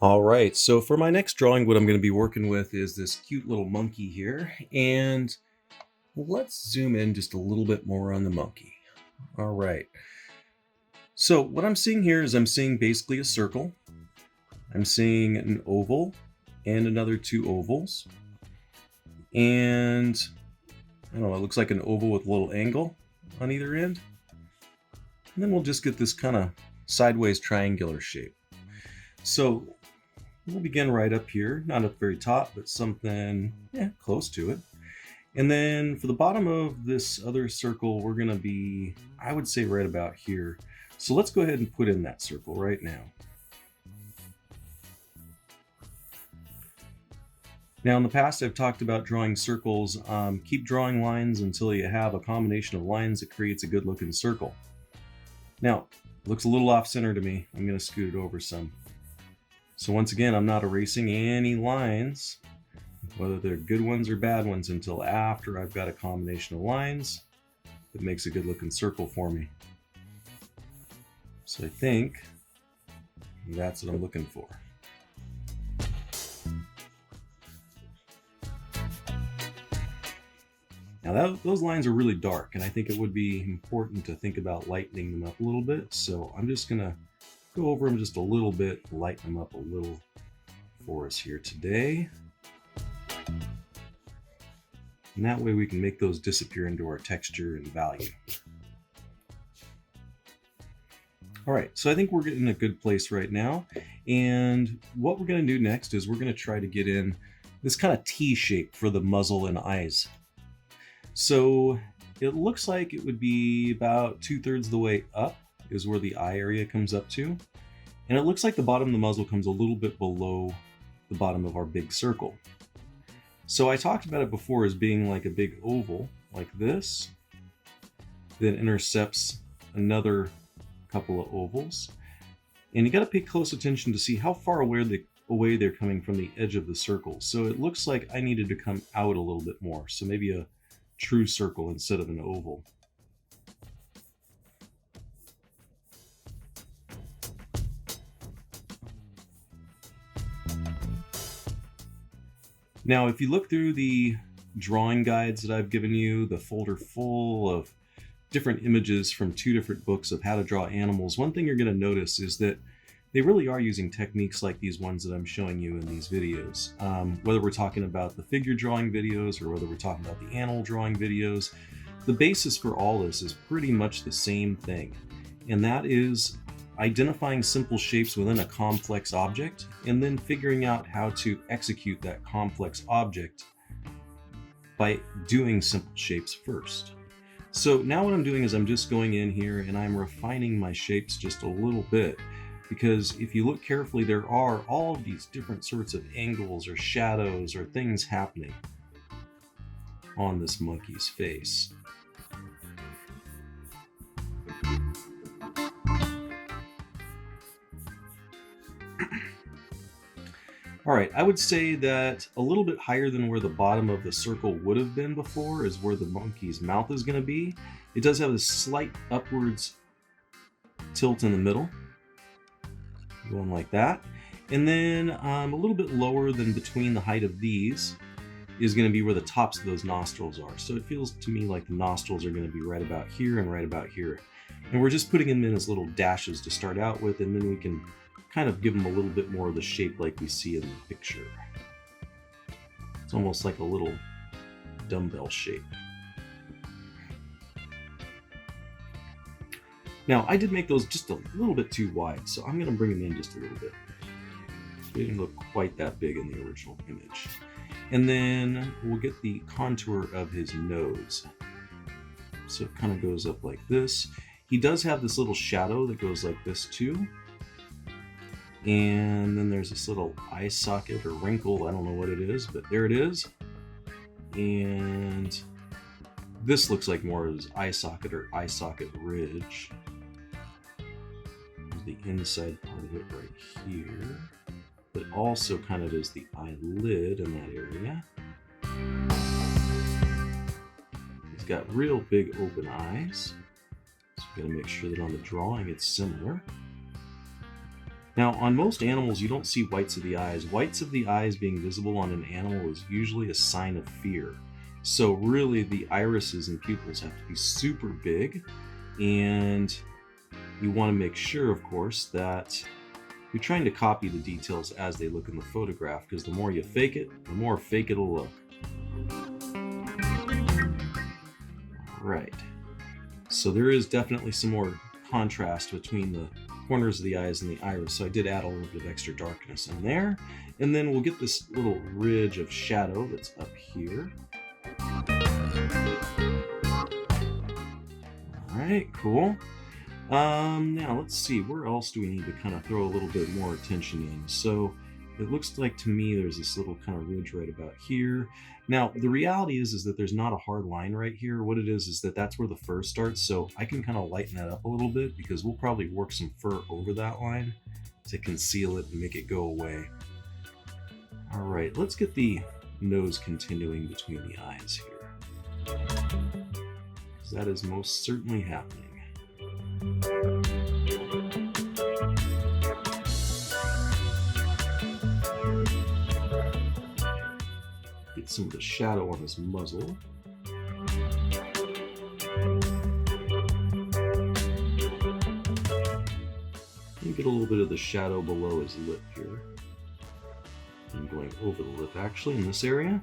All right, so for my next drawing, what I'm going to be working with is this cute little monkey here. And let's zoom in just a little bit more on the monkey. All right, so what I'm seeing here is I'm seeing basically a circle. I'm seeing an oval and another two ovals. And I don't know, it looks like an oval with a little angle on either end. And then we'll just get this kind of sideways triangular shape. So we'll begin right up here, not at the very top, but something close to it. And then for the bottom of this other circle, we're going to be, I would say, right about here. So let's go ahead and put in that circle right now. Now, in the past, I've talked about drawing circles. Keep drawing lines until you have a combination of lines that creates a good looking circle. Now, it looks a little off center to me. I'm going to scoot it over some. So once again, I'm not erasing any lines, whether they're good ones or bad ones, until after I've got a combination of lines that makes a good looking circle for me. So I think that's what I'm looking for. Now those lines are really dark, and I think it would be important to think about lightening them up a little bit. So I'm just going to go over them just a little bit, lighten them up a little for us here today. And that way we can make those disappear into our texture and value. All right, so I think we're getting in a good place right now. And what we're going to do next is we're going to try to get in this kind of T shape for the muzzle and eyes. So it looks like it would be about 2/3 of the way up is where the eye area comes up to. And it looks like the bottom of the muzzle comes a little bit below the bottom of our big circle. So I talked about it before as being like a big oval like this that intercepts another couple of ovals. And you got to pay close attention to see how far away they're coming from the edge of the circle. So it looks like I needed to come out a little bit more. So maybe a true circle instead of an oval. Now, if you look through the drawing guides that I've given you, the folder full of different images from 2 different books of how to draw animals, one thing you're going to notice is that they really are using techniques like these ones that I'm showing you in these videos. Whether we're talking about the figure drawing videos or whether we're talking about the animal drawing videos, the basis for all this is pretty much the same thing. And that is identifying simple shapes within a complex object and then figuring out how to execute that complex object by doing simple shapes first. So now what I'm doing is I'm just going in here and I'm refining my shapes just a little bit. Because if you look carefully, there are all of these different sorts of angles or shadows or things happening on this monkey's face. All right, I would say that a little bit higher than where the bottom of the circle would have been before is where the monkey's mouth is going to be. It does have a slight upwards tilt in the middle, going like that. And then a little bit lower than between the height of these is going to be where the tops of those nostrils are. So it feels to me like the nostrils are going to be right about here and right about here. And we're just putting them in as little dashes to start out with, and then we can kind of give them a little bit more of the shape like we see in the picture. It's almost like a little dumbbell shape. Now, I did make those just a little bit too wide, so I'm going to bring them in just a little bit. They didn't look quite that big in the original image. And then we'll get the contour of his nose. So it kind of goes up like this. He does have this little shadow that goes like this too. And then there's this little eye socket or wrinkle, I don't know what it is, but there it is. And this looks like more of his eye socket or eye socket ridge. There's the inside part of it right here. But also kind of is the eyelid in that area. He's got real big open eyes. So we gotta make sure that on the drawing it's similar. Now, on most animals, you don't see whites of the eyes. Whites of the eyes being visible on an animal is usually a sign of fear. So, really, the irises and pupils have to be super big, and you want to make sure, of course, that you're trying to copy the details as they look in the photograph, because the more you fake it, the more fake it'll look. Right. So there is definitely some more contrast between the corners of the eyes and the iris, so I did add a little bit of extra darkness in there. And then we'll get this little ridge of shadow that's up here. Alright, cool. Now let's see, where else do we need to kind of throw a little bit more attention in? So it looks like to me there's this little kind of ridge right about here. Now the reality is that there's not a hard line right here. What it is that that's where the fur starts, so I can kind of lighten that up a little bit because we'll probably work some fur over that line to conceal it and make it go away. All right, let's get the nose continuing between the eyes here, because that is most certainly happening. Get some of the shadow on his muzzle. And get a little bit of the shadow below his lip here. I'm going over the lip actually in this area.